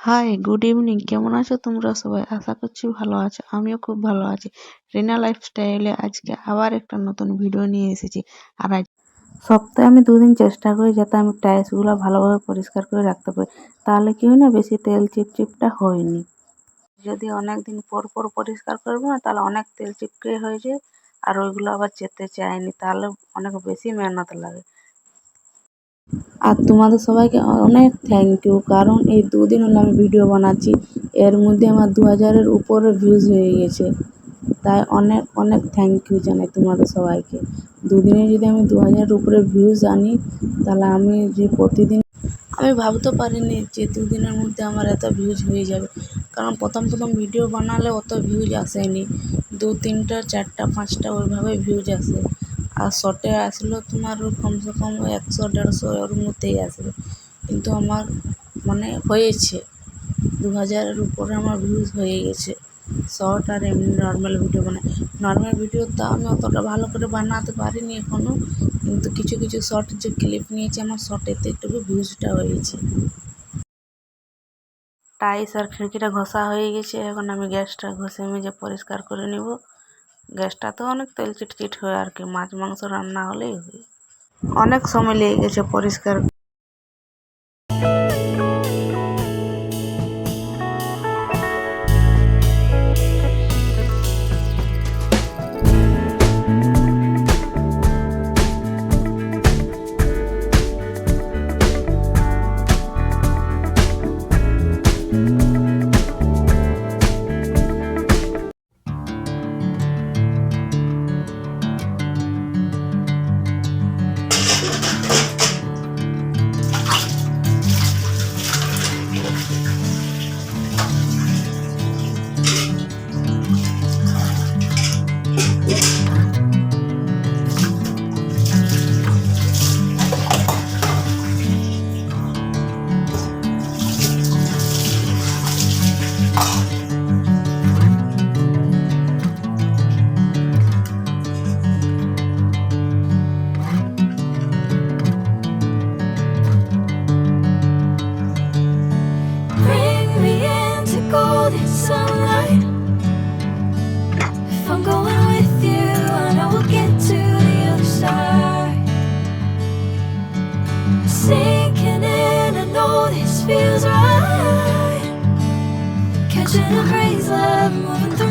High, good evening. কেমন আছো তোমরা সবাই? আশা করছি ভালো আছো। আমিও খুব ভালো আছি। রিনা লাইফস্টাইলে আজকে আবার একটা নতুন ভিডিও নিয়ে এসেছি। আর আজ সপ্তাহে আমি 2 দিন চেষ্টা করি যাতে আমি টাইলসগুলো ভালোভাবে পরিষ্কার করে রাখতে পারি। তাহলে কি হয় না, বেশি তেল চিপচিপটা হয়নি। যদি অনেক দিন পর পর পরিষ্কার করবো না, তাহলে অনেক তেল চিপকে হয়ে যায়, আর ওইগুলো আবার যেতে চায়নি, তাহলে অনেক বেশি মেহনত লাগে। আর তোমাদের সবাইকে অনেক থ্যাংক ইউ, কারণ এই 2 দিন হলো আমি ভিডিও বানাচ্ছি, এর মধ্যে আমার 2000-এর উপরে ভিউজ হয়ে গেছে। তাই অনেক অনেক থ্যাংক ইউ জানাই তোমাদের সবাইকে। 2 দিনে যদি আমি 2000-এর উপরে ভিউজ আনি, তাহলে আমি যে প্রতিদিন আমি ভাবতে পারিনি যে 2 দিনের মধ্যে আমার এত ভিউজ হয়ে যাবে। কারণ প্রথম ভিডিও বানালে অত ভিউজ আসেনি, 2-3টা 4টা 5টা ওইভাবে ভিউজ আসে। আর শর্টে আসলেও তোমার কমসে কম 100-150 ওর মধ্যেই আসবে। কিন্তু আমার মানে হয়েছে 2000-এর উপরে আমার ভিউজ হয়ে গেছে। শর্ট আর এমনি নর্মাল ভিডিও বানাই। নর্মাল ভিডিও তো আমি অতটা ভালো করে বানাতে পারিনি এখনও, কিন্তু কিছু কিছু শর্ট যে ক্লিপ নিয়েছি আমার শর্টেতে একটু ভিউজটা হয়েছে। টাইলস আর খিড়কিটা ঘষা হয়ে গেছে, এখন আমি গ্যাসটা ঘষে মেজে পরিষ্কার করে নেব। গ্যাসটা তো অনেক তেল চিটচিট হয় আর কি, মাছ মাংস রান্না হলেই হয়। অনেক সময় লেগে গেছে পরিষ্কার। Bring me into golden sunlight. If I'm going with you, I know we'll get to the other side. Sinking in, I know this feels right. Catching a breeze, love moving through